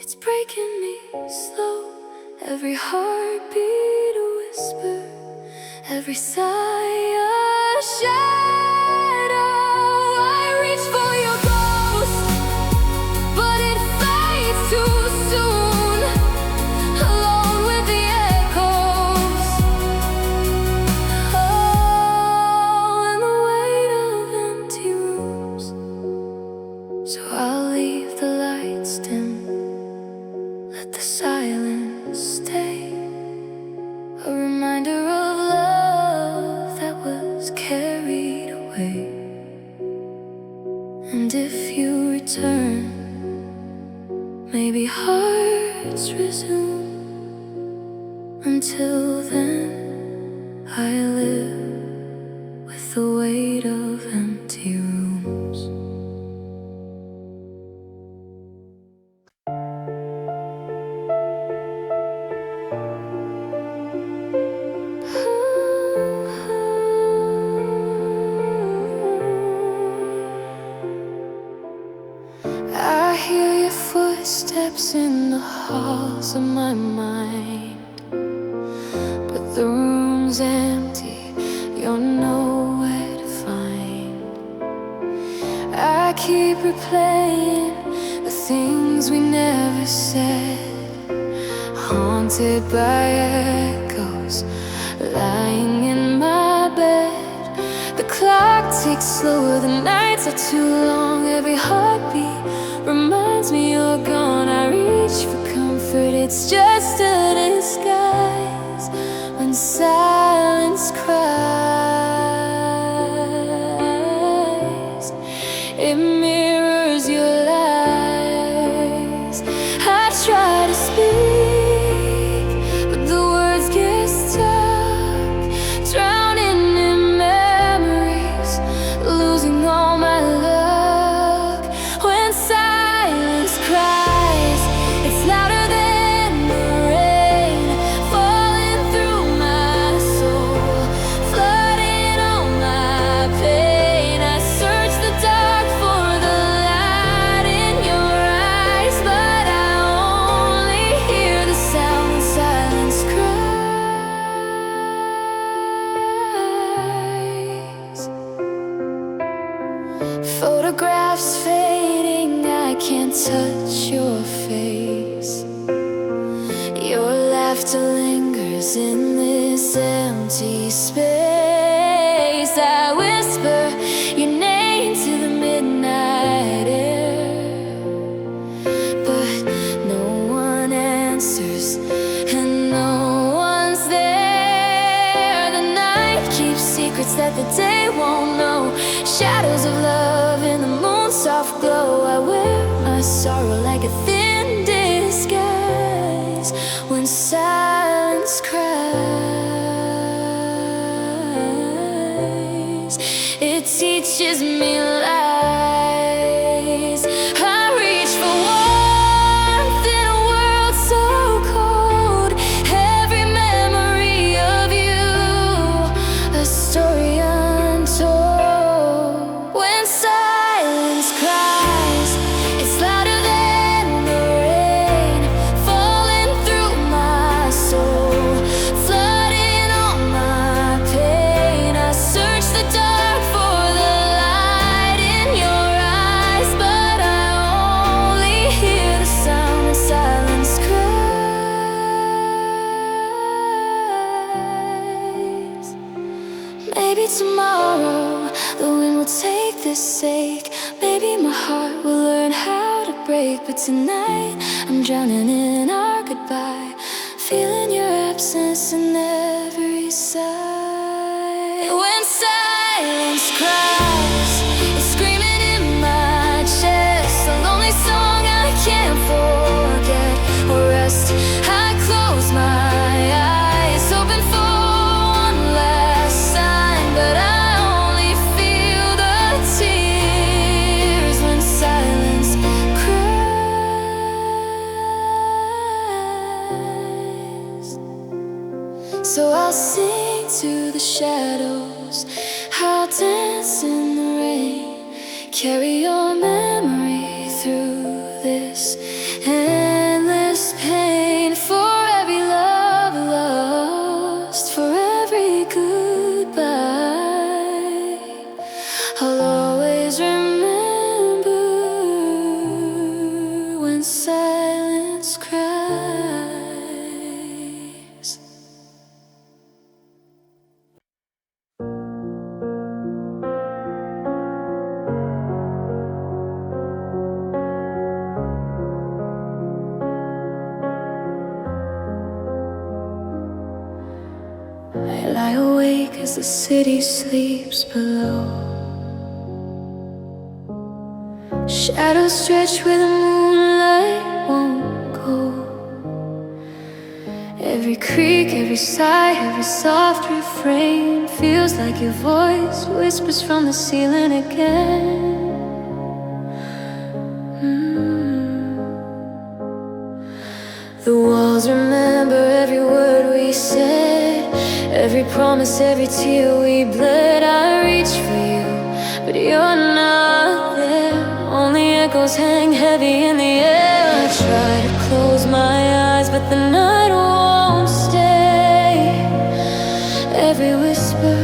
it's breaking me slow. Every heartbeat a whisper, every sigh a shadow. I reach for your ghost, but it fades too soon, alone with the echoes. Oh, and the weight of empty rooms. So I'll leave the lights dim, let the silence stay, a reminder of love that was carried away. And if you return, maybe hearts resume. Until then, I live with the weight of empty rooms. I hear your footsteps in the halls of my mind, but the room's empty, you're nowhere to find. I keep replaying the things we never said, haunted by echoes, lying in my bed. The clock ticks slower, the nights are too long. Every heartbeat reminds me you're gone. I reach for comfort, it's just a disguise when silence cries. It mirrors your lies. I try to speak, but the words get stuck, drowning in memories, losing all my luck. When silence cries, it's louder than the rain, falling through my soul, flooding all my pain. I search the dark for the light in your eyes, but I only hear the sound when silence cries. Photographs fading, I can't touch your face. Your laughter lingers in this empty space. I whisper your name to the midnight air, but no one answers and no one's there. The night keeps secrets that the day won't know, shadows of love in the moon's soft glow. I wear my sorrow like a thin disguise when silence cries. It teaches me lies. I reach for warmth in a world so cold. Every memory of you, a story untold. When silence cries, it's louder than the rain, falling through my soul, flooding all my pain. I search the dark for the light in your eyes, but I only hear the sound when silence cries. Maybe tomorrow the wind will take this ache. Maybe my heart will learn how to break. But tonight I'm drowning in our goodbye, feeling your absence in every sigh. When silence cries, it's screaming in my chest, a lonely song I can't forget or rest. I close my eyes, hoping for one last sign, but I only feel the tears when silence cries. So I'll sing to the shadows, I'll dance in the rain, carry your memory through this endless pain. For every love lost, for every goodbye, I'll always remember when silence cries. I lie awake as the city sleeps below. Shadows stretch where the moonlight won't go. Every creak, every sigh, every soft refrain feels like your voice whispers from the ceiling again. The walls remember every word we said, every promise, every tear we bled. I reach for you, but you're not there. Only echoes hang heavy in the air. I try to close my eyes, but the night won't stay. Every whisper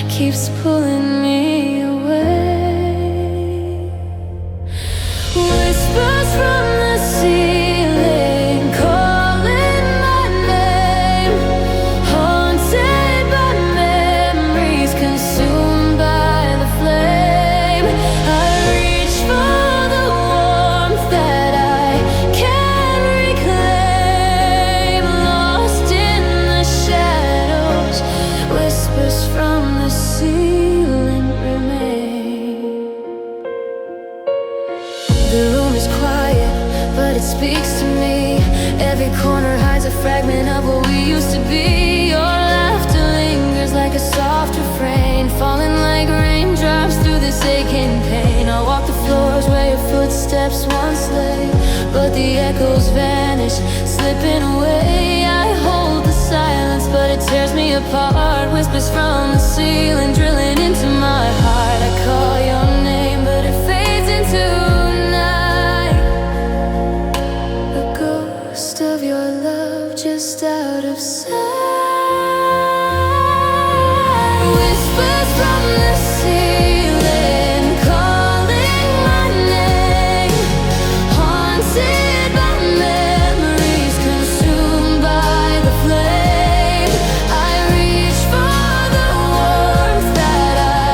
keeps pulling me away. Whispers from the ceiling calling a fragment of what we used to be. Your laughter lingers like a soft refrain, falling like raindrops through this aching pain. I walk the floors where your footsteps once lay, but the echoes vanish, slipping away. I hold the silence, but it tears me apart. Whispers from the ceiling, drilling into my heart. I call your name, but it fades into night. The ghost of your love just out of sight. Whispers from the ceiling, calling my name, haunted by memories, consumed by the flame. I reach for the warmth that I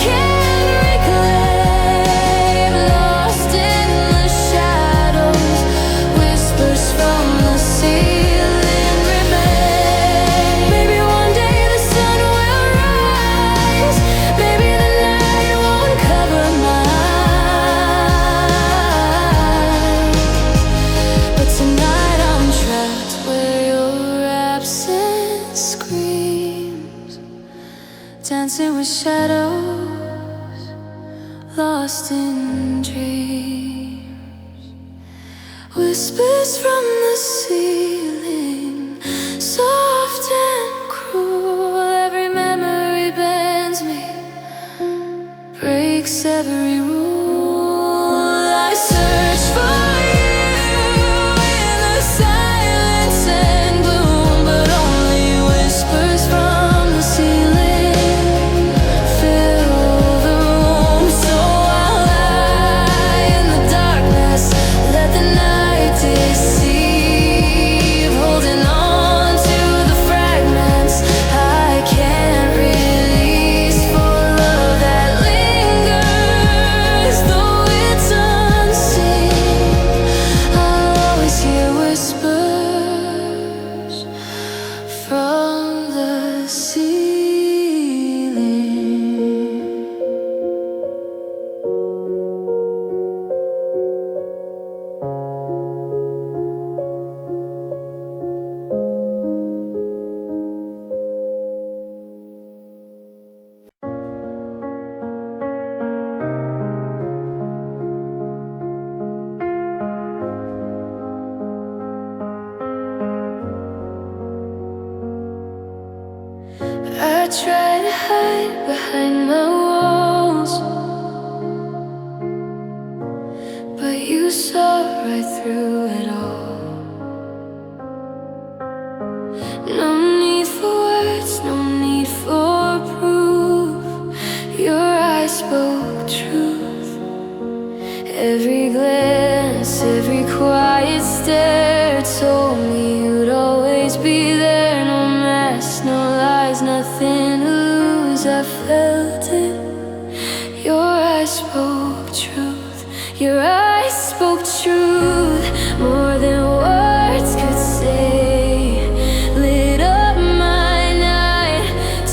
can't reclaim, lost in the shadows. Whispers from the ceiling remain. Maybe one day the sun will rise, maybe the night won't cover my eyes, but tonight I'm trapped where your absence screams, dancing with shadows, lost in dreams. Whispers from the ceiling, soft and cruel. Every memory bends me, breaks every rule. I search for you in the silence and gloom, but only whispers from the ceiling fill the room. So I'll lie in the darkness, let the night deceive, holding on to the fragments I can't release, for love that lingers though it's unseen. I'll always hear whispers from the ceiling. I try to hide behind my walls, but you saw right through it all. No need for words, no need for proof. Your eyes spoke truth. Every glance, every quiet stare told me you'd always be there. No mask, no lies, nothing to lose. I felt it. Your eyes spoke truth. Your eyes spoke truth, more than words could say. Lit up my night,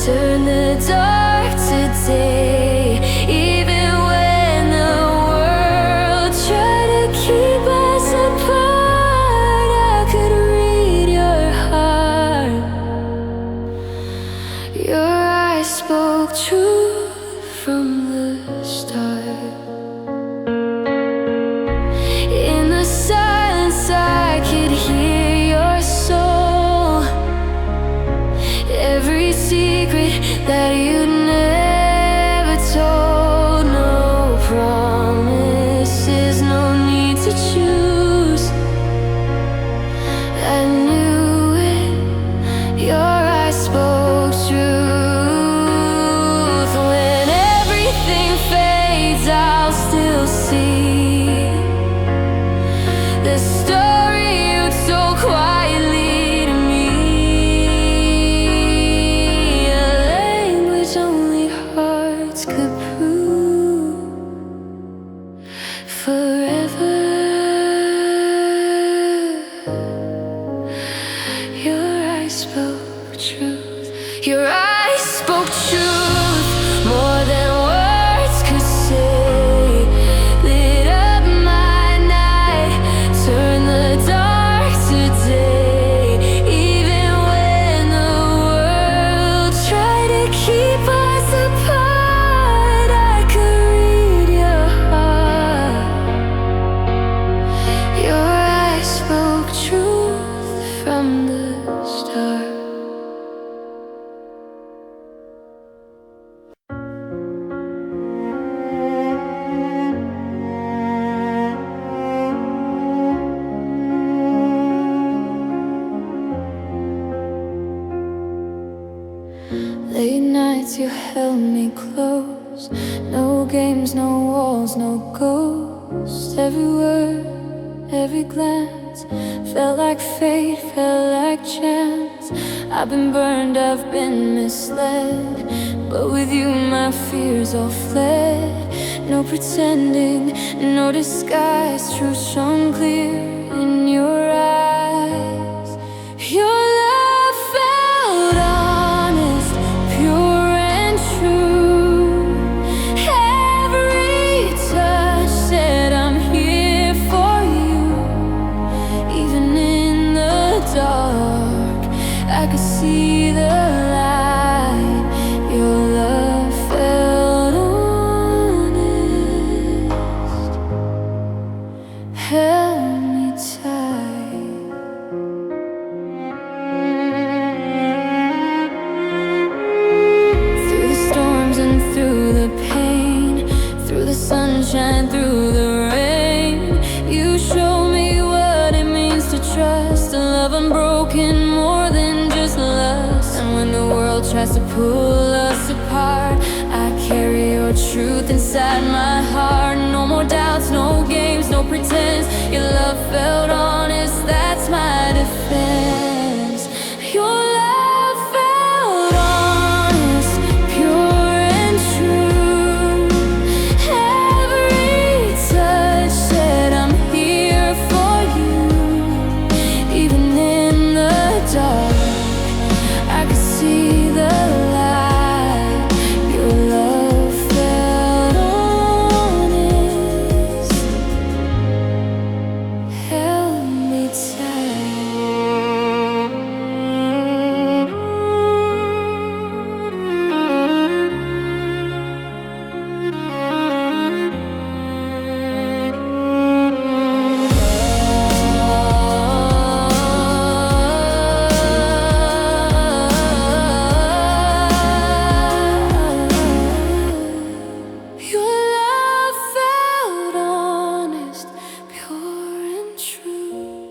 turned the dark to day. Even when the world tried to keep us apart, I could read your heart. Your eyes spoke truth from the start. In the silence I could hear your soul, every secret that you'd never told. No promises, no need to choose. I knew it. Your eyes spoke truth. When everything fades, I'll still see the story you told quietly to me. A language only hearts could prove. Forever, your eyes spoke truth. Your eyes spoke truth, more than words could say. Lit up my night, turned the dark to day. from the start. Late nights you held me close. No games, no walls, no ghosts. Every word, every glance felt like fate, felt like chance. I've been burned, I've been misled, but with you my fears all fled. No pretending, no disguise, truth shone clear in your eyes. Your love felt honest, pure and true. Every touch said I'm here for you. Even in the dark, I could see the light. Your love felt honest, held me tight. Through the storms and through the pain, through the sunshine, through the rain, you show me what it means to trust a love unbroken, more than just lust. And when the world tries to pull us apart, I carry your truth inside my heart. No more doubts, no games, no pretense. Your love felt honest, that's my defense. Your love felt honest, pure and true. Every touch said I'm here for you. Even in the dark, I could see the light. Your love felt honest, held me Your love felt honest, pure and true.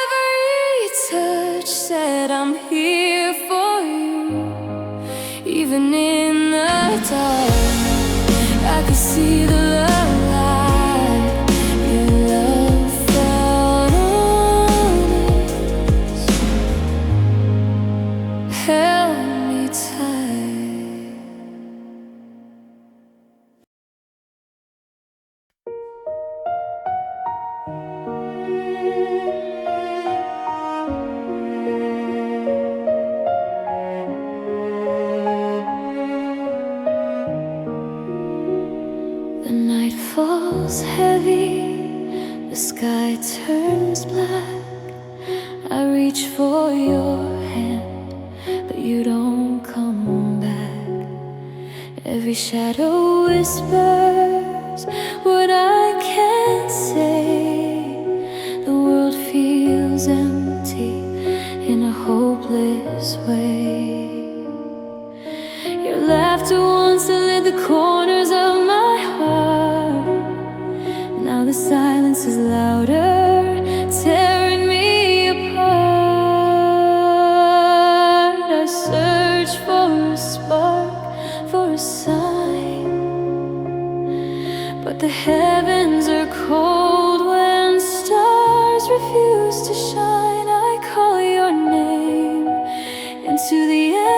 Every touch said I'm here for you. Even in the dark, I could see the light. Your love felt honest, held me tight. The night falls heavy, the sky turns black. I reach for your hand, but you don't come back. Every shadow whispers what I can't say. The world feels empty in a hopeless way. Your laughter once lit the corners of my heart. Now the silence is louder, tearing me apart. I search for a spark, for a sign, but the heavens are cold when stars refuse to shine. I call your name into the air.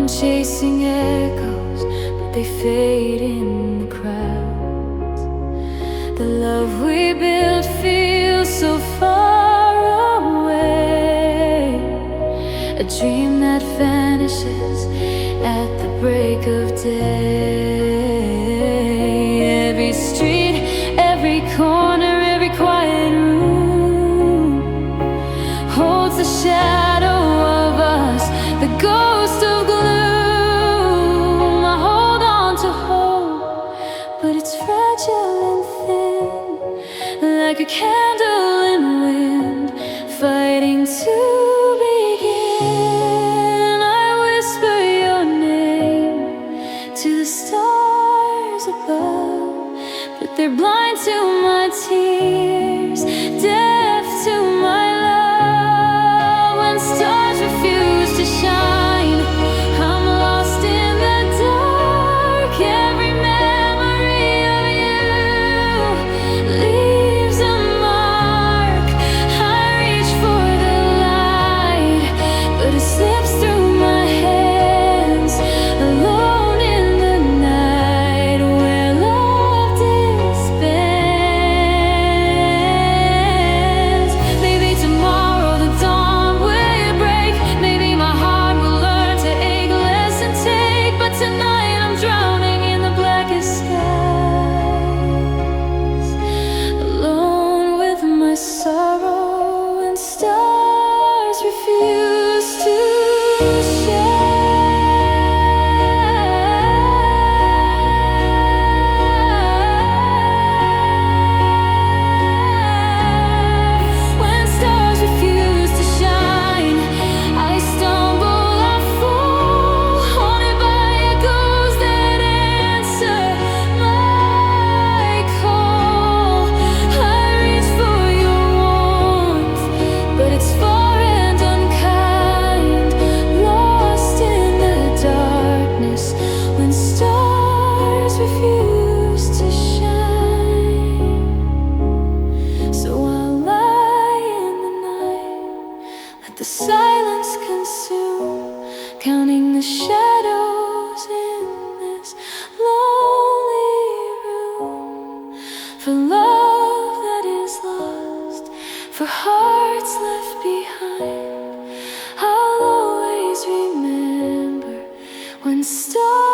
chasing echoes, but they fade in the crowds. The love we built feels so far away, a dream that vanishes at the break of day. Every street, every corner, every quiet room holds the shadow of us, the ghost of gloom. I hold on to hope, but it's fragile and thin, like a candle in wind, fighting to begin. I whisper your name to the stars above, but they're blind to my tears, deaf to my love. When stars refuse to shine, I'm lost in the dark. Every memory of you leaves a mark. I reach for the light, but it slips through my hands, alone in the night where love disbands. Maybe tomorrow the dawn will break, maybe my heart will learn to ache less and take, but tonight I'm drowning in the blackest skies, alone with my sorrow, and stars refuse to shine. When stars refuse to shine, I stumble, I fall, haunted by echoes that answer my call. I reach for your warmth, but it's far and unkind, lost in the darkness when stars refuse to shine. So I'll lie in the night, let the silence consume, counting the shadows in this lonely room, for love that is lost, for hearts left behind. I'll always remember when stars